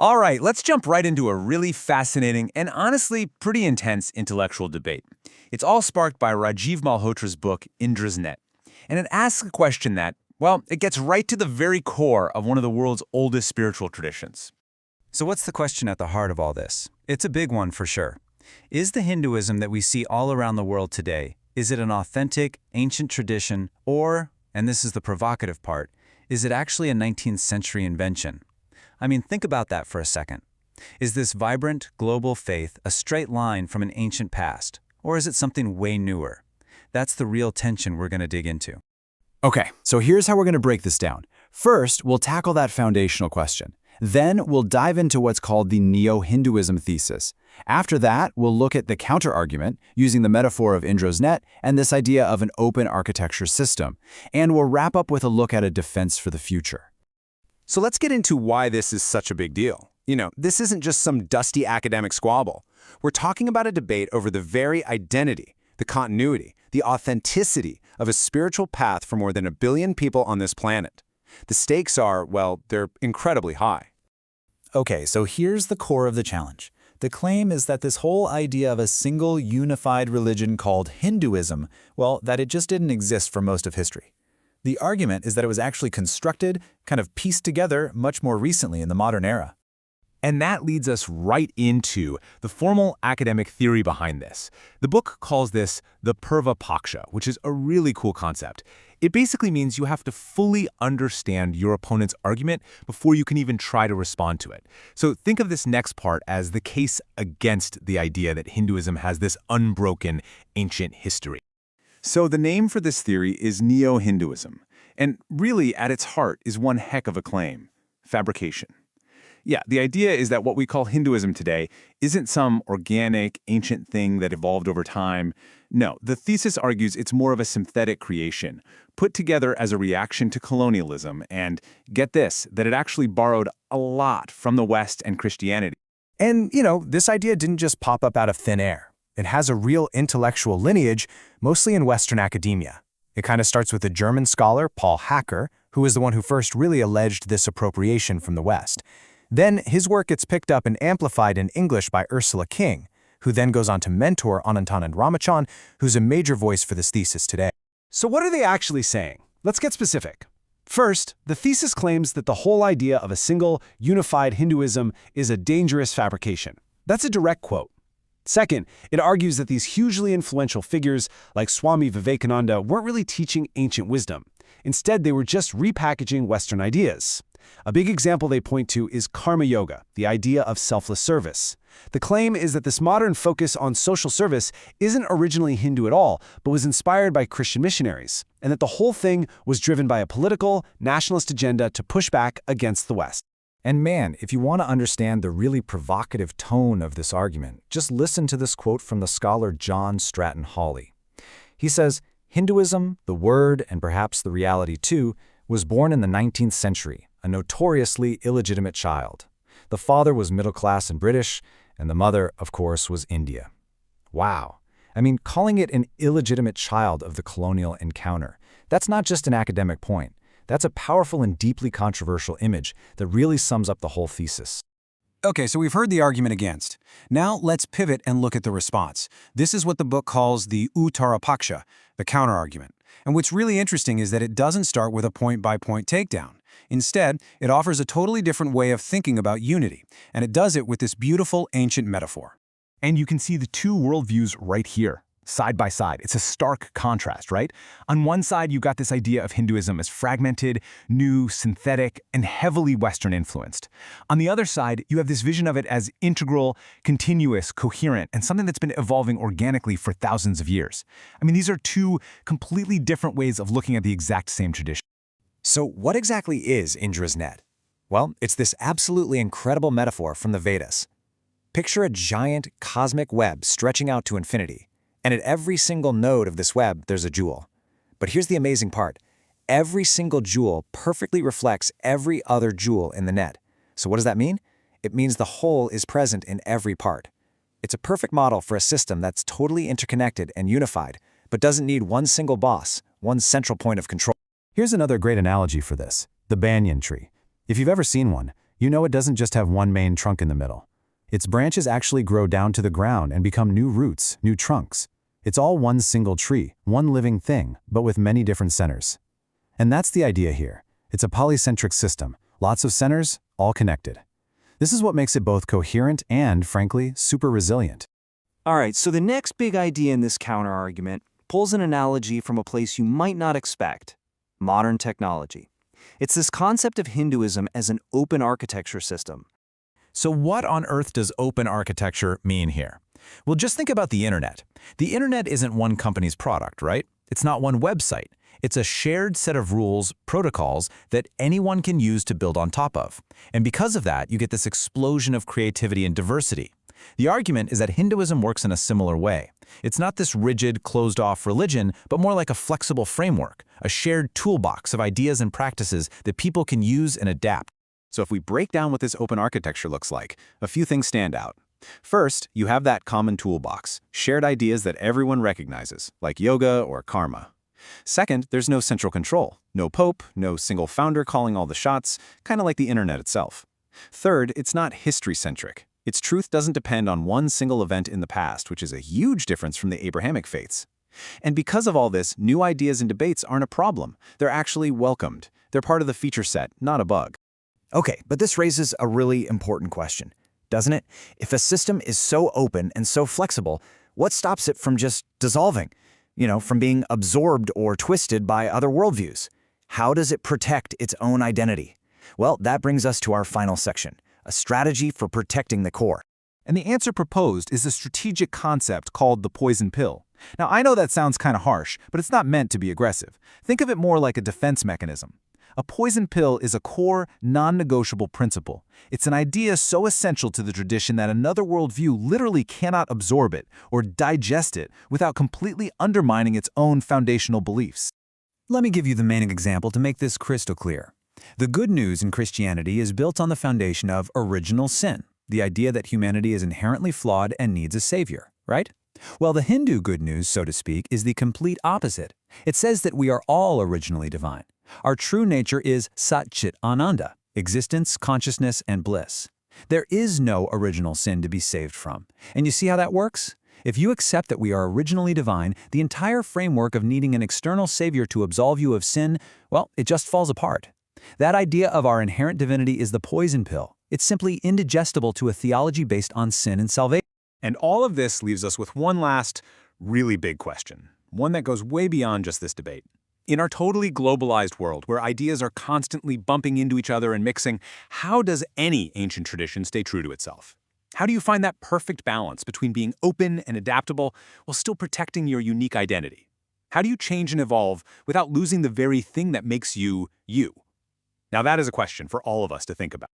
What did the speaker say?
All right, let's jump right into a really fascinating and honestly pretty intense intellectual debate. It's all sparked by Rajiv Malhotra's book, Indra's Net. And it asks a question that, well, it gets right to the very core of one of the world's oldest spiritual traditions. So what's the question at the heart of all this? It's a big one for sure. Is the Hinduism that we see all around the world today, is it an authentic, ancient tradition, or, and this is the provocative part, is it actually a 19th century invention? I mean, think about that for a second. Is this vibrant, global faith a straight line from an ancient past, or is it something way newer? That's the real tension we're going to dig into. Okay, so here's how we're going to break this down. First, we'll tackle that foundational question. Then we'll dive into what's called the Neo-Hinduism thesis. After that, we'll look at the counter-argument using the metaphor of Indra's net and this idea of an open architecture system. And we'll wrap up with a look at a defense for the future. So let's get into why this is such a big deal. This isn't just some dusty academic squabble. We're talking about a debate over the very identity, the continuity, the authenticity of a spiritual path for more than 1 billion people on this planet. The stakes are, well, they're incredibly high. Okay, so here's the core of the challenge. The claim is that this whole idea of a single unified religion called Hinduism, well, that it just didn't exist for most of history. The argument is that it was actually constructed, kind of pieced together much more recently in the modern era. And that leads us right into the formal academic theory behind this. The book calls this the Purva Paksha, which is a really cool concept. It basically means you have to fully understand your opponent's argument before you can even try to respond to it. So think of this next part as the case against the idea that Hinduism has this unbroken ancient history. So the name for this theory is Neo-Hinduism, and really at its heart is one heck of a claim: fabrication. Yeah, the idea is that what we call Hinduism today isn't some organic, ancient thing that evolved over time. No, the thesis argues it's more of a synthetic creation, put together as a reaction to colonialism, and get this, that it actually borrowed a lot from the West and Christianity. And, this idea didn't just pop up out of thin air. It has a real intellectual lineage, mostly in Western academia. It kind of starts with a German scholar, Paul Hacker, who is the one who first really alleged this appropriation from the West. Then his work gets picked up and amplified in English by Ursula King, who then goes on to mentor Anantanand Ramachan, who's a major voice for this thesis today. So what are they actually saying? Let's get specific. First, the thesis claims that the whole idea of a single, unified Hinduism is a dangerous fabrication. That's a direct quote. Second, it argues that these hugely influential figures like Swami Vivekananda weren't really teaching ancient wisdom. Instead, they were just repackaging Western ideas. A big example they point to is karma yoga, the idea of selfless service. The claim is that this modern focus on social service isn't originally Hindu at all, but was inspired by Christian missionaries, and that the whole thing was driven by a political, nationalist agenda to push back against the West. And man, if you want to understand the really provocative tone of this argument, just listen to this quote from the scholar John Stratton Hawley. He says, Hinduism, the word, and perhaps the reality too, was born in the 19th century, a notoriously illegitimate child. The father was middle-class and British, and the mother, of course, was India. Wow. I mean, calling it an illegitimate child of the colonial encounter, that's not just an academic point. That's a powerful and deeply controversial image that really sums up the whole thesis. Okay, so we've heard the argument against. Now let's pivot and look at the response. This is what the book calls the Uttara Paksha, the counterargument. And what's really interesting is that it doesn't start with a point-by-point takedown. Instead, it offers a totally different way of thinking about unity, and it does it with this beautiful ancient metaphor. And you can see the two worldviews right here, side by side. It's a stark contrast, right? On one side, you got this idea of Hinduism as fragmented, new, synthetic, and heavily Western influenced. On the other side, you have this vision of it as integral, continuous, coherent, and something that's been evolving organically for thousands of years. I mean, these are two completely different ways of looking at the exact same tradition. So what exactly is Indra's net? Well, it's this absolutely incredible metaphor from the Vedas. Picture a giant cosmic web stretching out to infinity. And at every single node of this web, there's a jewel. But here's the amazing part. Every single jewel perfectly reflects every other jewel in the net. So what does that mean? It means the whole is present in every part. It's a perfect model for a system that's totally interconnected and unified, but doesn't need one single boss, one central point of control. Here's another great analogy for this, the banyan tree. If you've ever seen one, You know it doesn't just have one main trunk in the middle. Its branches actually grow down to the ground and become new roots, new trunks. It's all one single tree, one living thing, but with many different centers. And that's the idea here. It's a polycentric system, lots of centers, all connected. This is what makes it both coherent and, frankly, super resilient. All right, so the next big idea in this counterargument pulls an analogy from a place you might not expect: modern technology. It's this concept of Hinduism as an open architecture system. So what on earth does open architecture mean here? Well, just think about the internet. The internet isn't one company's product, right? It's not one website. It's a shared set of rules, protocols that anyone can use to build on top of. And because of that, you get this explosion of creativity and diversity. The argument is that Hinduism works in a similar way. It's not this rigid, closed-off religion, but more like a flexible framework, a shared toolbox of ideas and practices that people can use and adapt. So if we break down what this open architecture looks like, a few things stand out. First, you have that common toolbox, shared ideas that everyone recognizes, like yoga or karma. Second, there's no central control, no pope, no single founder calling all the shots, kind of like the internet itself. Third, it's not history-centric. Its truth doesn't depend on one single event in the past, which is a huge difference from the Abrahamic faiths. And because of all this, new ideas and debates aren't a problem. They're actually welcomed. They're part of the feature set, not a bug. Okay, but this raises a really important question, doesn't it? If a system is so open and so flexible, what stops it from just dissolving? From being absorbed or twisted by other worldviews? How does it protect its own identity? Well, that brings us to our final section: a strategy for protecting the core. And the answer proposed is a strategic concept called the poison pill. Now, I know that sounds kind of harsh, but it's not meant to be aggressive. Think of it more like a defense mechanism. A poison pill is a core, non-negotiable principle. It's an idea so essential to the tradition that another worldview literally cannot absorb it or digest it without completely undermining its own foundational beliefs. Let me give you the main example to make this crystal clear. The good news in Christianity is built on the foundation of original sin, the idea that humanity is inherently flawed and needs a savior, right? Well, the Hindu good news, so to speak, is the complete opposite. It says that we are all originally divine. Our true nature is Sat Chit Ananda, existence, consciousness, and bliss. There is no original sin to be saved from. And you see how that works? If you accept that we are originally divine, the entire framework of needing an external savior to absolve you of sin, well, it just falls apart. That idea of our inherent divinity is the poison pill. It's simply indigestible to a theology based on sin and salvation. And all of this leaves us with one last, really big question, one that goes way beyond just this debate. In our totally globalized world, where ideas are constantly bumping into each other and mixing, how does any ancient tradition stay true to itself? How do you find that perfect balance between being open and adaptable while still protecting your unique identity? How do you change and evolve without losing the very thing that makes you, you? Now that is a question for all of us to think about.